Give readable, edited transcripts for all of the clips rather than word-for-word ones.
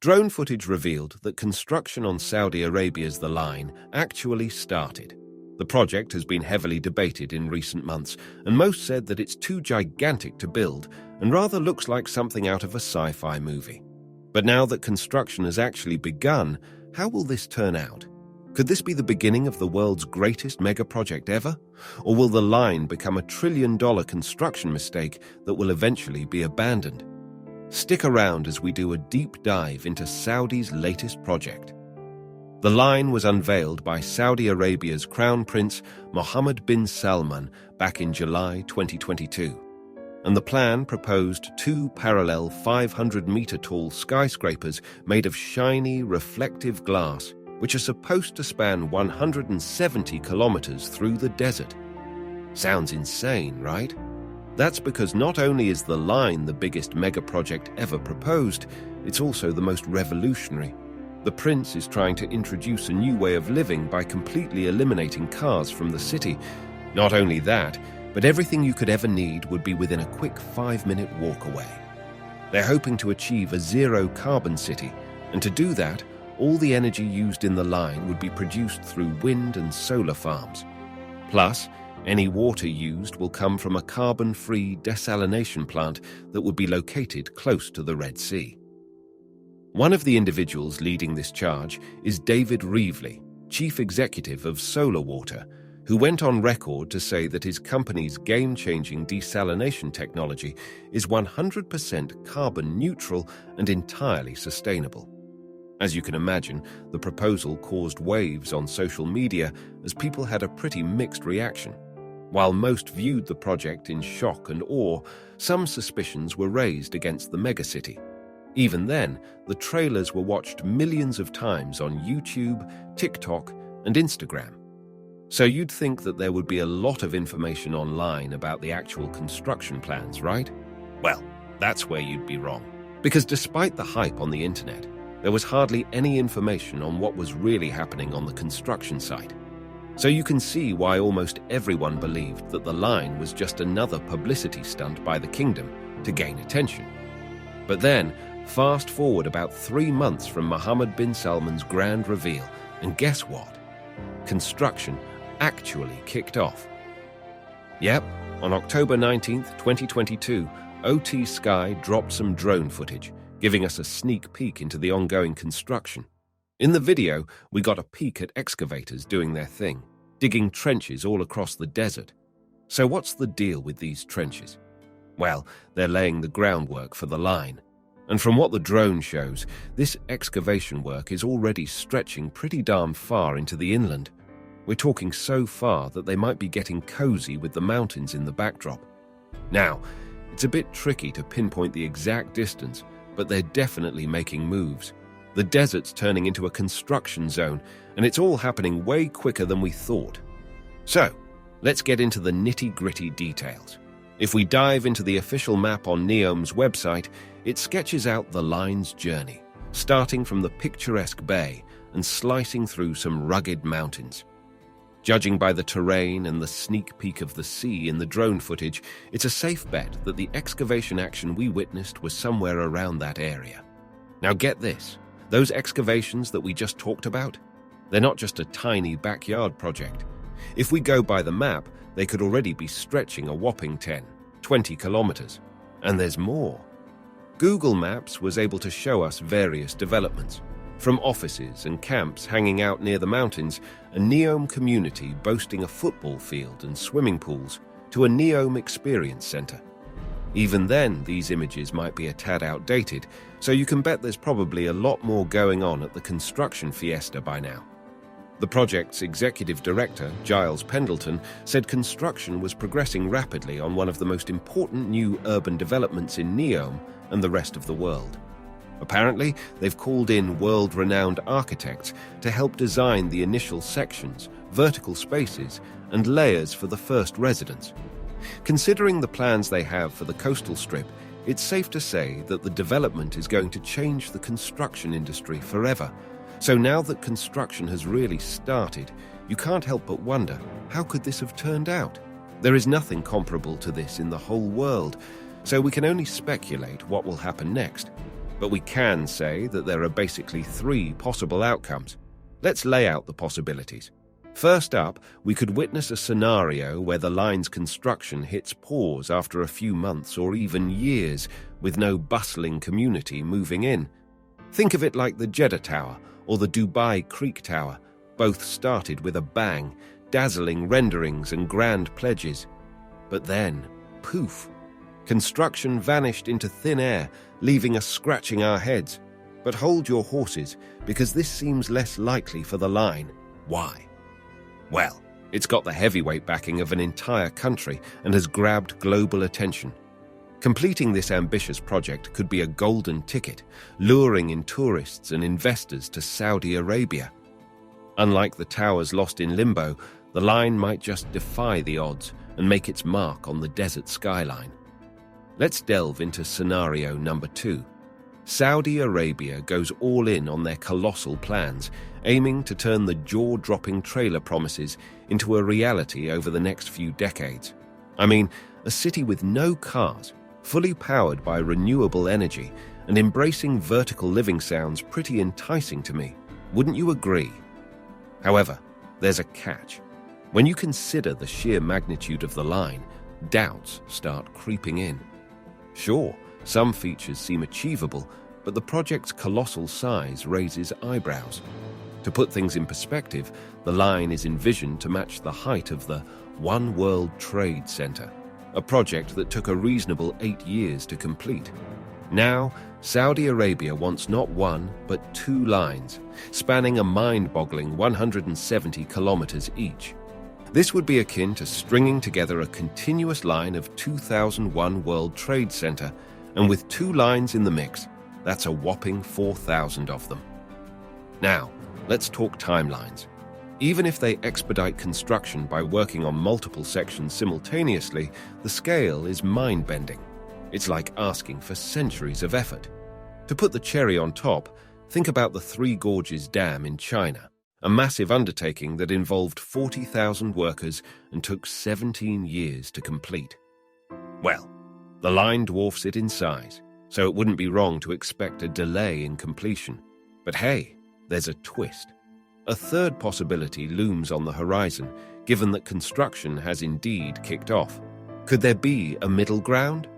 Drone footage revealed that construction on Saudi Arabia's The Line actually started. The project has been heavily debated in recent months, and most said that it's too gigantic to build and rather looks like something out of a sci-fi movie. But now that construction has actually begun, how will this turn out? Could this be the beginning of the world's greatest mega project ever? Or will The Line become a trillion-dollar construction mistake that will eventually be abandoned? Stick around as we do a deep dive into Saudi's latest project. The Line was unveiled by Saudi Arabia's Crown Prince Mohammed bin Salman back in July 2022. And the plan proposed two parallel 500-meter-tall skyscrapers made of shiny, reflective glass, which are supposed to span 170 kilometers through the desert. Sounds insane, right? That's because not only is The Line the biggest mega project ever proposed, it's also the most revolutionary. The prince is trying to introduce a new way of living by completely eliminating cars from the city. Not only that, but everything you could ever need would be within a quick 5-minute walk away. They're hoping to achieve a zero-carbon city, and to do that, all the energy used in The Line would be produced through wind and solar farms. Plus, any water used will come from a carbon-free desalination plant that would be located close to the Red Sea. One of the individuals leading this charge is David Reevely, chief executive of Solar Water, who went on record to say that his company's game-changing desalination technology is 100% carbon neutral and entirely sustainable. As you can imagine, the proposal caused waves on social media as people had a pretty mixed reaction. While most viewed the project in shock and awe, some suspicions were raised against the megacity. Even then, the trailers were watched millions of times on YouTube, TikTok, and Instagram. So you'd think that there would be a lot of information online about the actual construction plans, right? Well, that's where you'd be wrong. Because despite the hype on the internet, there was hardly any information on what was really happening on the construction site. So you can see why almost everyone believed that The Line was just another publicity stunt by the kingdom to gain attention. But then, fast forward about 3 months from Mohammed bin Salman's grand reveal, and guess what? Construction actually kicked off. Yep, on October 19th, 2022, OT Sky dropped some drone footage, giving us a sneak peek into the ongoing construction. In the video, we got a peek at excavators doing their thing, digging trenches all across the desert. So what's the deal with these trenches? Well, they're laying the groundwork for The Line. And from what the drone shows, this excavation work is already stretching pretty darn far into the inland. We're talking so far that they might be getting cozy with the mountains in the backdrop. Now, it's a bit tricky to pinpoint the exact distance, but they're definitely making moves. The desert's turning into a construction zone, and it's all happening way quicker than we thought. So, let's get into the nitty-gritty details. If we dive into the official map on NEOM's website, it sketches out The Line's journey, starting from the picturesque bay and slicing through some rugged mountains. Judging by the terrain and the sneak peek of the sea in the drone footage, it's a safe bet that the excavation action we witnessed was somewhere around that area. Now get this. Those excavations that we just talked about, they're not just a tiny backyard project. If we go by the map, they could already be stretching a whopping 10-20 kilometers. And there's more. Google Maps was able to show us various developments, from offices and camps hanging out near the mountains, a NEOM community boasting a football field and swimming pools, to a NEOM experience center. Even then, these images might be a tad outdated, so you can bet there's probably a lot more going on at the construction fiesta by now. The project's executive director, Giles Pendleton, said construction was progressing rapidly on one of the most important new urban developments in NEOM and the rest of the world. Apparently, they've called in world-renowned architects to help design the initial sections, vertical spaces, and layers for the first residents. Considering the plans they have for the coastal strip, it's safe to say that the development is going to change the construction industry forever. So now that construction has really started, you can't help but wonder, how could this have turned out? There is nothing comparable to this in the whole world, so we can only speculate what will happen next. But we can say that there are basically three possible outcomes. Let's lay out the possibilities. First up, we could witness a scenario where the line's construction hits pause after a few months or even years, with no bustling community moving in. Think of it like the Jeddah Tower or the Dubai Creek Tower. Both started with a bang, dazzling renderings and grand pledges. But then, poof, construction vanished into thin air, leaving us scratching our heads. But hold your horses, because this seems less likely for the line. Why? Well, it's got the heavyweight backing of an entire country and has grabbed global attention. Completing this ambitious project could be a golden ticket, luring in tourists and investors to Saudi Arabia. Unlike the towers lost in limbo, the line might just defy the odds and make its mark on the desert skyline. Let's delve into scenario number 2. Saudi Arabia goes all in on their colossal plans, aiming to turn the jaw-dropping trailer promises into a reality over the next few decades. I mean, a city with no cars, fully powered by renewable energy, and embracing vertical living sounds pretty enticing to me. Wouldn't you agree? However, there's a catch. When you consider the sheer magnitude of the line, doubts start creeping in. Sure, some features seem achievable, but the project's colossal size raises eyebrows. To put things in perspective, the line is envisioned to match the height of the One World Trade Center, a project that took a reasonable 8 years to complete. Now, Saudi Arabia wants not one, but 2 lines, spanning a mind-boggling 170 kilometers each. This would be akin to stringing together a continuous line of 2001 World Trade Center, and with 2 lines in the mix, that's a whopping 4,000 of them. Now, let's talk timelines. Even if they expedite construction by working on multiple sections simultaneously, the scale is mind-bending. It's like asking for centuries of effort. To put the cherry on top, think about the Three Gorges Dam in China, a massive undertaking that involved 40,000 workers and took 17 years to complete. Well, the line dwarfs it in size, so it wouldn't be wrong to expect a delay in completion. But hey, there's a twist. A third possibility looms on the horizon, given that construction has indeed kicked off. Could there be a middle ground?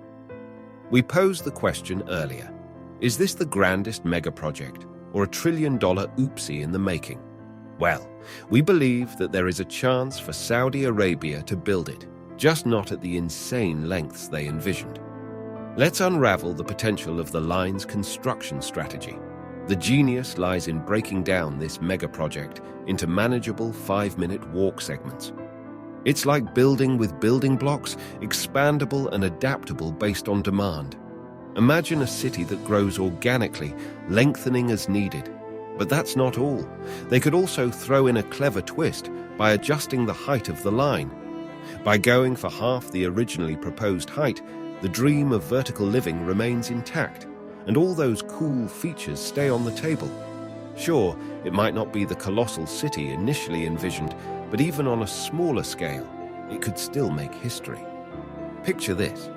We posed the question earlier. Is this the grandest mega-project, or a trillion-dollar oopsie in the making? Well, we believe that there is a chance for Saudi Arabia to build it, just not at the insane lengths they envisioned. Let's unravel the potential of the line's construction strategy. The genius lies in breaking down this mega-project into manageable 5-minute walk segments. It's like building with building blocks, expandable and adaptable based on demand. Imagine a city that grows organically, lengthening as needed. But that's not all. They could also throw in a clever twist by adjusting the height of the line. By going for half the originally proposed height, the dream of vertical living remains intact, and all those cool features stay on the table. Sure, it might not be the colossal city initially envisioned, but even on a smaller scale, it could still make history. Picture this,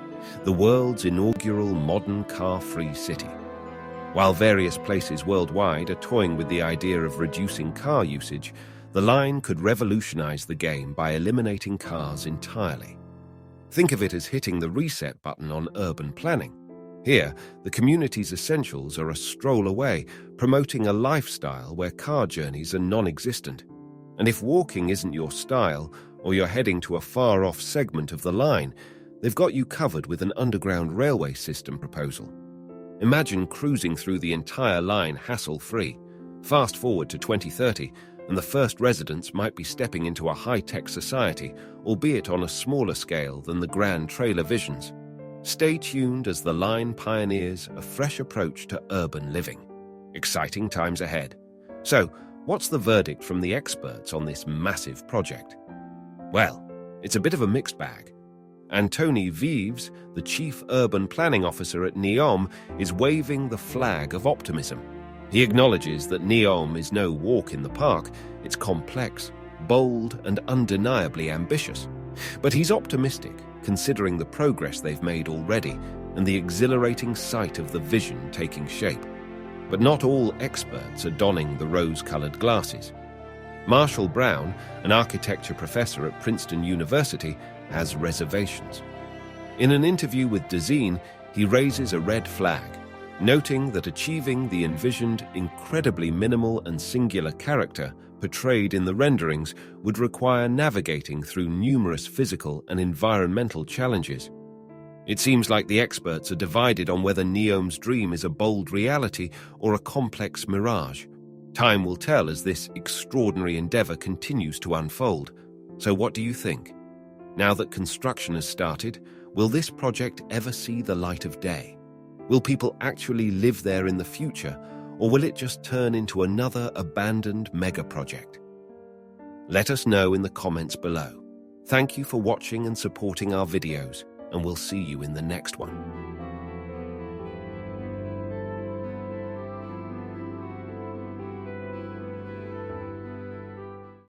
the world's inaugural modern car-free city. While various places worldwide are toying with the idea of reducing car usage, the line could revolutionize the game by eliminating cars entirely. Think of it as hitting the reset button on urban planning. Here, the community's essentials are a stroll away, promoting a lifestyle where car journeys are non-existent. And if walking isn't your style, or you're heading to a far-off segment of the line, they've got you covered with an underground railway system proposal. Imagine cruising through the entire line hassle-free. Fast forward to 2030, and the first residents might be stepping into a high-tech society, albeit on a smaller scale than the grand trailer visions. Stay tuned as the line pioneers a fresh approach to urban living. Exciting times ahead. So, what's the verdict from the experts on this massive project? Well, it's a bit of a mixed bag. Antony Vives, the Chief Urban Planning Officer at NEOM, is waving the flag of optimism. He acknowledges that NEOM is no walk in the park. It's complex, bold, and undeniably ambitious. But he's optimistic, considering the progress they've made already, and the exhilarating sight of the vision taking shape. But not all experts are donning the rose-colored glasses. Marshall Brown, an architecture professor at Princeton University, has reservations. In an interview with Dezeen, he raises a red flag, noting that achieving the envisioned incredibly minimal and singular character portrayed in the renderings would require navigating through numerous physical and environmental challenges. It seems like the experts are divided on whether NEOM's dream is a bold reality or a complex mirage. Time will tell as this extraordinary endeavor continues to unfold. So what do you think? Now that construction has started, will this project ever see the light of day? Will people actually live there in the future, or will it just turn into another abandoned mega project? Let us know in the comments below. Thank you for watching and supporting our videos, and we'll see you in the next one.